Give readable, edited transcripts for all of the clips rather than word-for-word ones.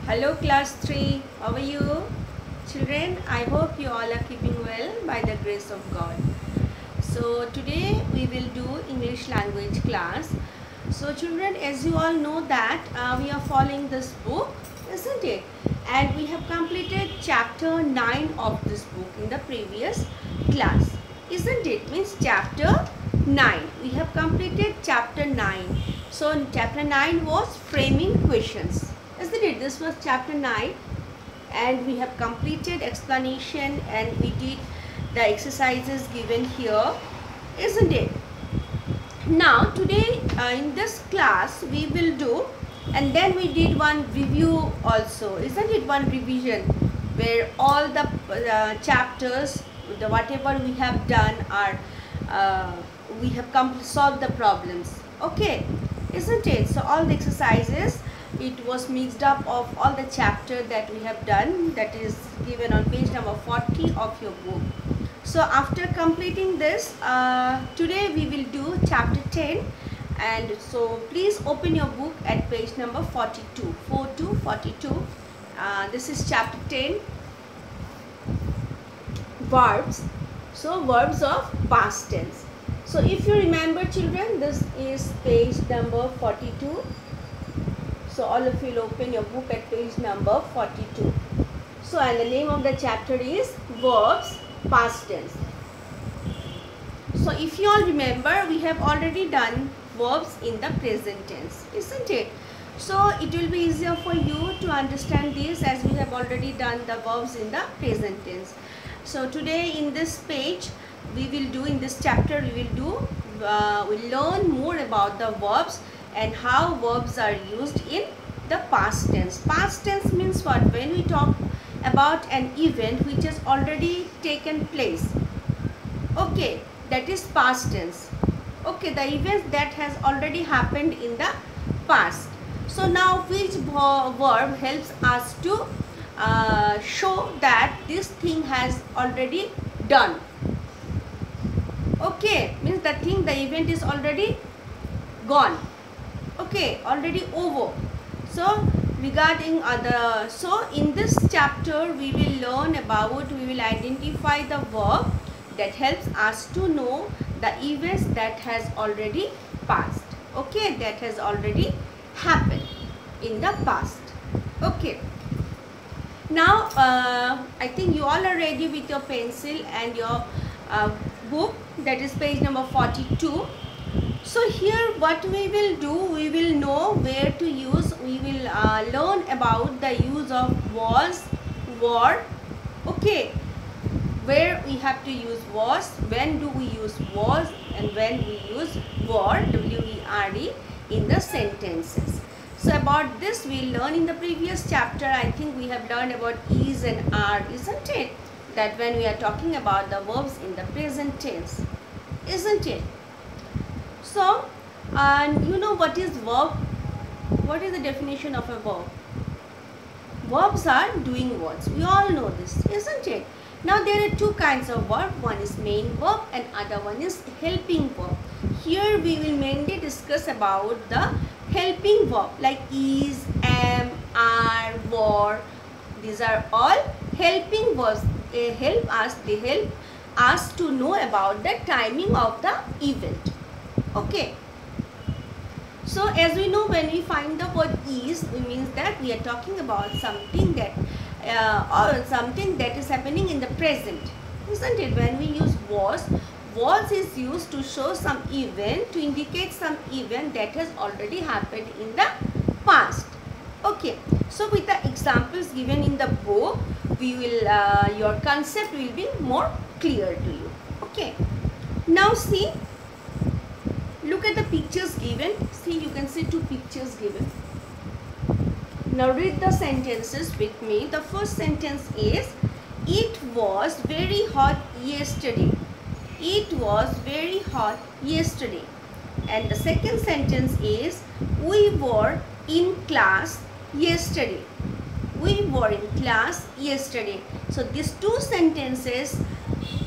Hello class 3, how are you? Children, I hope you all are keeping well by the grace of God. So today we will do English language class. So children, as you all know that we are following this book, isn't it? And we have completed chapter 9 of this book in the previous class, isn't it? Means chapter 9. We have completed chapter 9. So chapter 9 was framing questions, isn't it? This was chapter 9 and we have completed explanation and we did the exercises given here, isn't it? Now today in this class we will do, and then we did one review also, isn't it? One revision where all the chapters, whatever we have done are we have solved the problems, okay, isn't it? So all the exercises, it was mixed up of all the chapter that we have done, that is given on page number 40 of your book. So after completing this, today we will do chapter 10, and so please open your book at page number 42, 4 to 42. This is chapter 10, verbs. So verbs of past tense. So if you remember children, this is page number 42. So all of you will open your book at page number 42. So and the name of the chapter is verbs past tense. So if you all remember, we have already done verbs in the present tense, isn't it? So it will be easier for you to understand this as we have already done the verbs in the present tense. So today in this page we will do, in this chapter we will do, we'll learn more about the verbs and how verbs are used in the past tense. Past tense means what? When we talk about an event which has already taken place, okay, that is past tense. Okay, the event that has already happened in the past. So now which verb helps us to show that this thing has already done? Okay, means the thing, the event is already gone, okay, already over. So regarding other, so in this chapter we will learn about, we will identify the verb that helps us to know the events that has already passed, okay, that has already happened in the past. Okay, now I think you all are ready with your pencil and your book, that is page number 42. So here what we will do, we will know where to use, we will learn about the use of was, were, okay, where we have to use was, when do we use was, and when we use were, W-E-R-E, in the sentences. So about this we learn in the previous chapter. I think we have learned about is and are, isn't it? That when we are talking about the verbs in the present tense, isn't it? So, you know what is verb? What is the definition of a verb? Verbs are doing words. We all know this, isn't it? Now there are two kinds of verb. One is main verb and other one is helping verb. Here we will mainly discuss about the helping verb like is, am, are, were. These are all helping verbs. They help us to know about the timing of the event. Okay. So as we know, when we find the word is, it means that we are talking about something that or something that is happening in the present, isn't it? When we use was is used to show some event, to indicate some event that has already happened in the past. Okay, so with the examples given in the book, we will your concept will be more clear to you. Okay, now see, look at the pictures given. See, you can see two pictures given. Now read the sentences with me. The first sentence is, it was very hot yesterday. It was very hot yesterday. And the second sentence is, we were in class yesterday. We were in class yesterday. So these two sentences,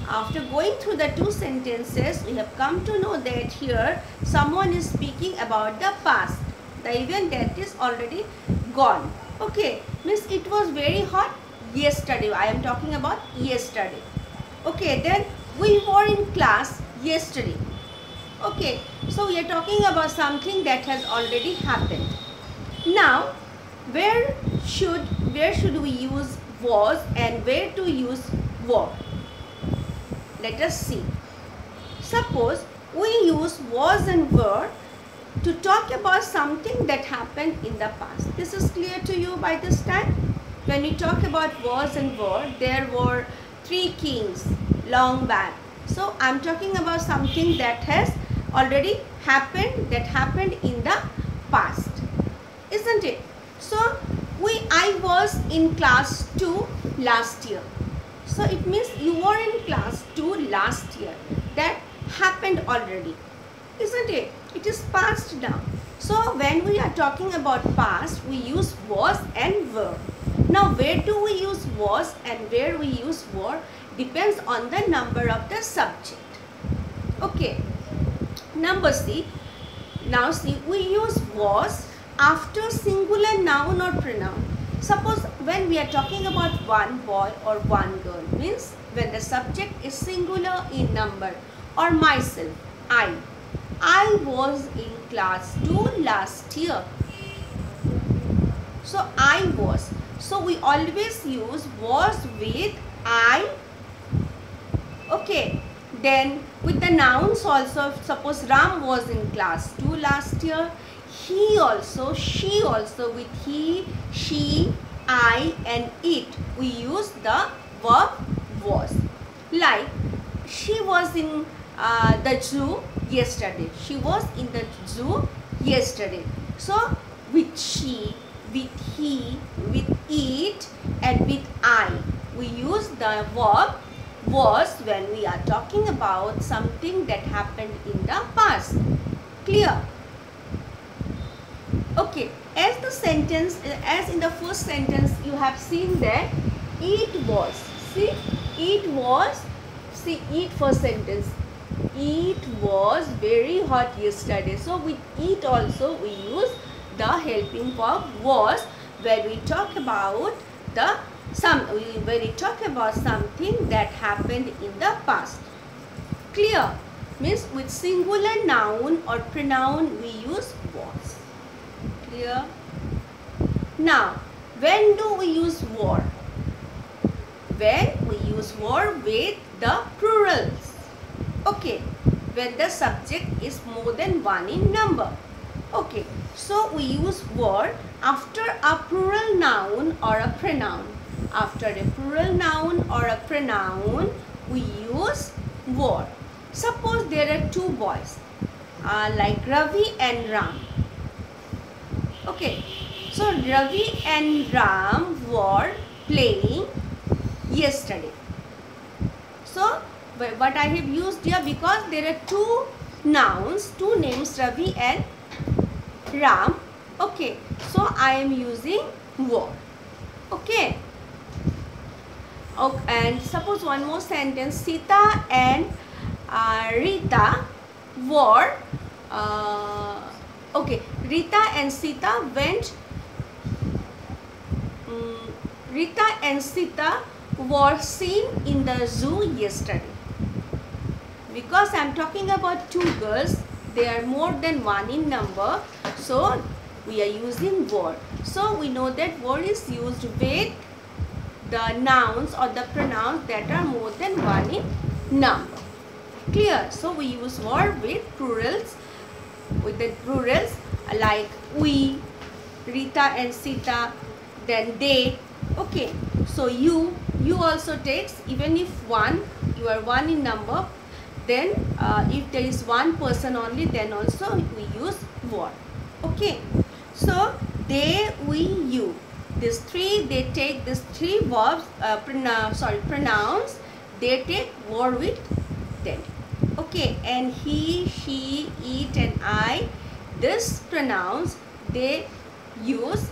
after going through the two sentences, we have come to know that here someone is speaking about the past, the event that is already gone. Okay, means it was very hot yesterday. I am talking about yesterday. Okay, then we were in class yesterday. Okay, so we are talking about something that has already happened. Now, where should we use was and where to use were? Let us see. Suppose we use was and were to talk about something that happened in the past. This is clear to you by this time? When we talk about was and were, there were 3 kings long back. So I am talking about something that has already happened, that happened in the past, isn't it? So I was in class 2 last year. So it means you were in class 2 last year. That happened already, isn't it? It is past now. So when we are talking about past, we use was and were. Now where do we use was and where we use were depends on the number of the subject. Okay. Number C. Now see, we use was after singular noun or pronoun. Suppose when we are talking about one boy or one girl, means when the subject is singular in number, or myself, I was in class 2 last year. So I was. So we always use was with I. Okay. Then with the nouns also, suppose Ram was in class 2 last year. He also, she also, with he, she, I and it, we use the verb was. Like, she was in the zoo yesterday. She was in the zoo yesterday. So with she, with he, with it and with I, we use the verb was when we are talking about something that happened in the past. Clear? Okay, as in the first sentence you have seen that it was. See, it was. See, it first sentence. It was very hot yesterday. So with it also we use the helping verb was when we talk about when we talk about something that happened in the past. Clear? Means with singular noun or pronoun we use was. Clear? Now, when do we use were? When we use were with the plurals. Okay, when the subject is more than 1 in number. Okay, so we use were after a plural noun or a pronoun. After a plural noun or a pronoun, we use were. Suppose there are 2 boys, like Ravi and Ram. Okay, so Ravi and Ram were playing yesterday. So, what I have used here, because there are 2 nouns, 2 names, Ravi and Ram. Okay, so I am using were. Okay. Okay, and suppose one more sentence, Sita and Rita were, okay, Rita and Sita went, Rita and Sita were seen in the zoo yesterday. Because I am talking about 2 girls, they are more than 1 in number, so we are using were. So we know that were is used with the nouns or the pronouns that are more than 1 in number. Clear? So we use were with plurals, like we, Rita and Sita, then they. Okay, so you also takes, even if you are 1 in number, then if there is 1 person only, then also we use were. Okay, so they, we, you. These 3, they take these 3 verbs, pronouns, they take were with them. Okay, and he, she, it and I, these pronouns, they use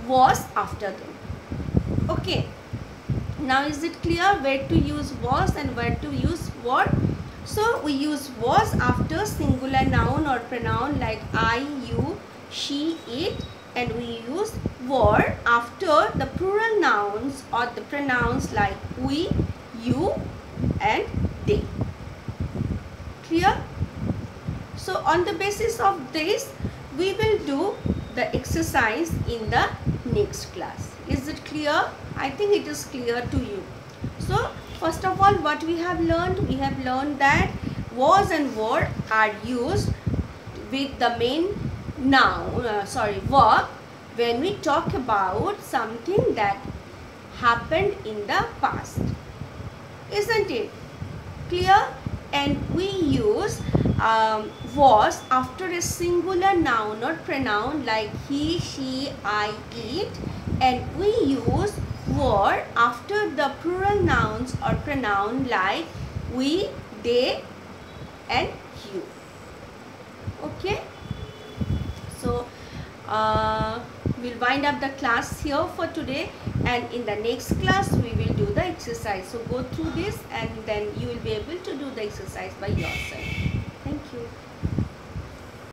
was after them. Okay, now is it clear where to use was and where to use were? So we use was after singular noun or pronoun like I, you, she, it, and we use were after the plural nouns or the pronouns like we, you and they. Clear? So on the basis of this, we will do the exercise in the next class. Is it clear? I think it is clear to you. So first of all, what we have learned? We have learned that was and were are used with the main noun, verb, when we talk about something that happened in the past. Isn't it clear? And we use was after a singular noun or pronoun like he, she, I, it, and we use were after the plural nouns or pronoun like we, they and you. Okay, so we'll wind up the class here for today, and in the next class we will do the exercise. So go through this and then you will be able to do the exercise by yourself. Thank you.